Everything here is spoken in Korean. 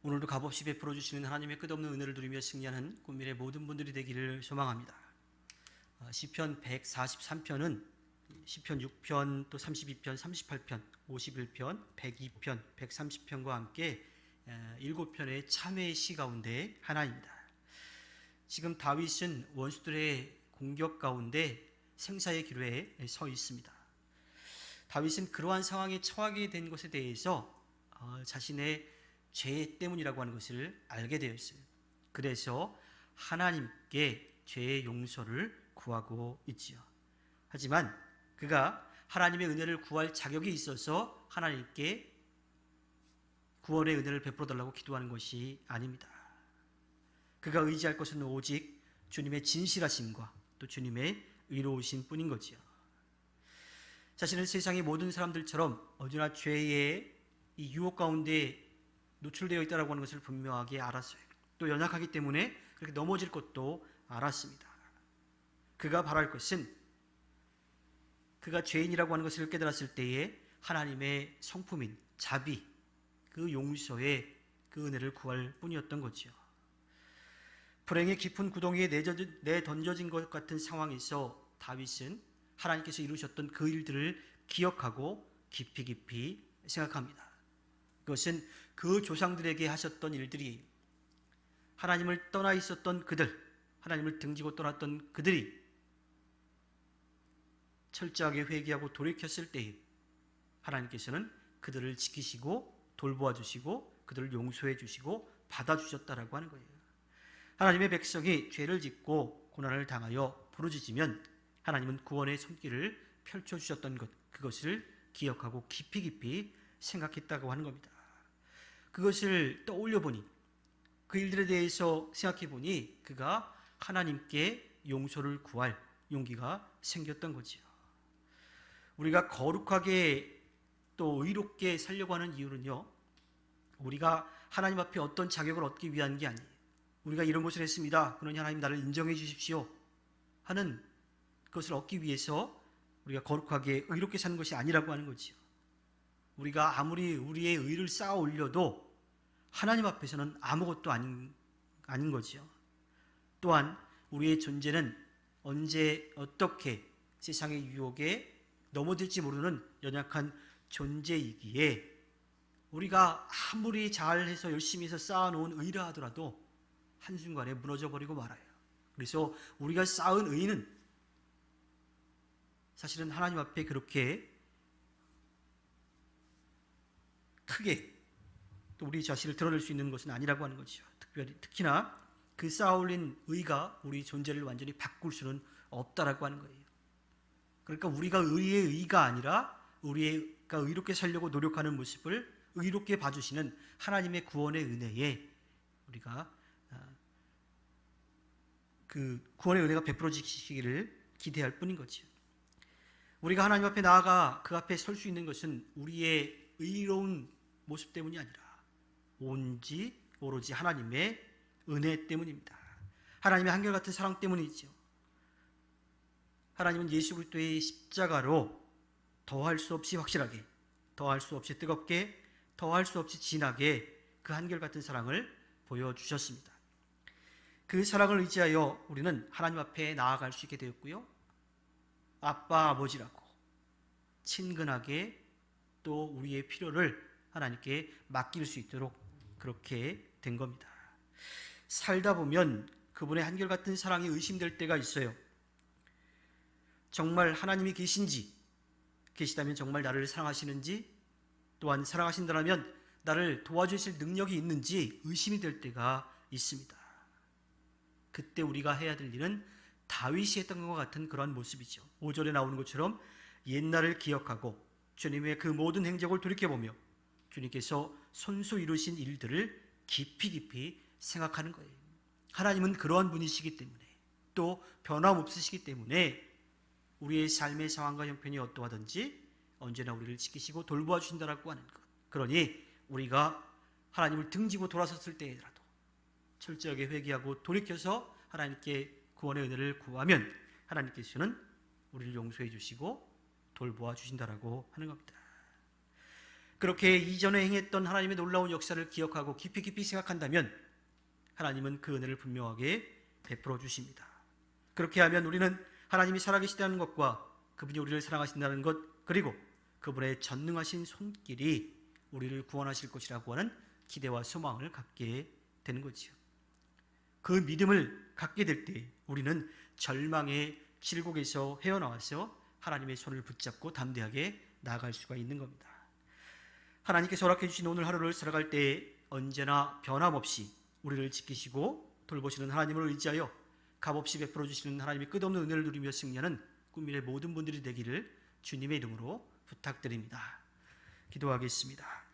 오늘도 값없이 베풀어 주시는 하나님의 끝없는 은혜를 누리며 승리하는 꿈미래 모든 분들이 되기를 소망합니다. 시편 143편은 시편 6편, 또 32편, 38편, 51편, 102편, 130편과 함께 7편의 참회의 시 가운데 하나입니다. 지금 다윗은 원수들의 공격 가운데 생사의 기로에 서 있습니다. 다윗은 그러한 상황에 처하게 된 것에 대해서 자신의 죄 때문이라고 하는 것을 알게 되었어요. 그래서 하나님께 죄의 용서를 구하고 있지요. 하지만 그가 하나님의 은혜를 구할 자격이 있어서 하나님께 구원의 은혜를 베풀어 달라고 기도하는 것이 아닙니다. 그가 의지할 것은 오직 주님의 진실하심과 또 주님의 의로우신 뿐인 거지요. 자신은 세상의 모든 사람들처럼 언제나 죄의 이 유혹 가운데 노출되어 있다고 하는 것을 분명하게 알았어요. 또 연약하기 때문에 그렇게 넘어질 것도 알았습니다. 그가 바랄 것은 그가 죄인이라고 하는 것을 깨달았을 때에 하나님의 성품인 자비, 그 용서의 그 은혜를 구할 뿐이었던 거죠. 불행의 깊은 구덩이에 내던져진 것 같은 상황에서 다윗은 하나님께서 이루셨던 그 일들을 기억하고 깊이 생각합니다. 그것은 그 조상들에게 하셨던 일들이 하나님을 떠나 있었던 그들, 하나님을 등지고 떠났던 그들이 철저하게 회개하고 돌이켰을 때에 하나님께서는 그들을 지키시고 돌보아 주시고 그들을 용서해 주시고 받아주셨다라고 하는 거예요. 하나님의 백성이 죄를 짓고 고난을 당하여 부르짖으면 하나님은 구원의 손길을 펼쳐주셨던 것, 그것을 기억하고 깊이 생각했다고 하는 겁니다. 그것을 떠올려 보니, 그 일들에 대해서 생각해 보니 그가 하나님께 용서를 구할 용기가 생겼던 거지요. 우리가 거룩하게 또 의롭게 살려고 하는 이유는요, 우리가 하나님 앞에 어떤 자격을 얻기 위한 게 아니에요. 우리가 이런 것을 했습니다. 그러니 하나님 나를 인정해 주십시오 하는 것을 얻기 위해서 우리가 거룩하게 의롭게 사는 것이 아니라고 하는 거지요. 우리가 아무리 우리의 의를 쌓아 올려도 하나님 앞에서는 아무것도 아닌 거지요. 또한 우리의 존재는 언제 어떻게 세상의 유혹에 넘어질지 모르는 연약한 존재이기에 우리가 아무리 잘해서 열심히 해서 쌓아놓은 의라 하더라도 한순간에 무너져버리고 말아요. 그래서 우리가 쌓은 의는 사실은 하나님 앞에 그렇게 크게 또 우리 자신을 드러낼 수 있는 것은 아니라고 하는 거죠. 특히나 그 쌓아올린 의가 우리 존재를 완전히 바꿀 수는 없다라고 하는 거예요. 그러니까 우리가 의의 의가 아니라 우리가 의롭게 살려고 노력하는 모습을 의롭게 봐주시는 하나님의 구원의 은혜에 우리가 그 구원의 은혜가 베풀어지시기를 기대할 뿐인 거죠. 우리가 하나님 앞에 나아가 그 앞에 설 수 있는 것은 우리의 의로운 모습 때문이 아니라 오로지 하나님의 은혜 때문입니다. 하나님의 한결같은 사랑 때문이죠. 하나님은 예수 그리스도의 십자가로 더할 수 없이 확실하게, 더할 수 없이 뜨겁게, 더할 수 없이 진하게 그 한결같은 사랑을 보여주셨습니다. 그 사랑을 의지하여 우리는 하나님 앞에 나아갈 수 있게 되었고요. 아빠, 아버지라고 친근하게 또 우리의 필요를 하나님께 맡길 수 있도록 그렇게 된 겁니다. 살다 보면 그분의 한결같은 사랑이 의심될 때가 있어요. 정말 하나님이 계시다면 정말 나를 사랑하시는지, 또한 사랑하신다면 나를 도와주실 능력이 있는지 의심이 될 때가 있습니다. 그때 우리가 해야 될 일은 다윗이 했던 것과 같은 그러한 모습이죠. 5절에 나오는 것처럼 옛날을 기억하고 주님의 그 모든 행적을 돌이켜보며 주님께서 손수 이루신 일들을 깊이 생각하는 거예요. 하나님은 그러한 분이시기 때문에, 또 변함없으시기 때문에 우리의 삶의 상황과 형편이 어떠하든지 언제나 우리를 지키시고 돌보아 주신다라고 하는 것. 그러니 우리가 하나님을 등지고 돌아섰을 때에라도 철저하게 회개하고 돌이켜서 하나님께 구원의 은혜를 구하면 하나님께서는 우리를 용서해 주시고 돌보아 주신다라고 하는 겁니다. 그렇게 이전에 행했던 하나님의 놀라운 역사를 기억하고 깊이 깊이 생각한다면 하나님은 그 은혜를 분명하게 베풀어 주십니다. 그렇게 하면 우리는 하나님이 살아계시다는 것과 그분이 우리를 사랑하신다는 것, 그리고 그분의 전능하신 손길이 우리를 구원하실 것이라고 하는 기대와 소망을 갖게 되는 거지요. 그 믿음을 갖게 될 때 우리는 절망의 질곡에서 헤어나와서 하나님의 손을 붙잡고 담대하게 나아갈 수가 있는 겁니다. 하나님께서 허락해 주신 오늘 하루를 살아갈 때 언제나 변함없이 우리를 지키시고 돌보시는 하나님을 의지하여 값없이 베풀어 주시는 하나님의 끝없는 은혜를 누리며 승리하는 꿈미래 모든 분들이 되기를 주님의 이름으로 부탁드립니다. 기도하겠습니다.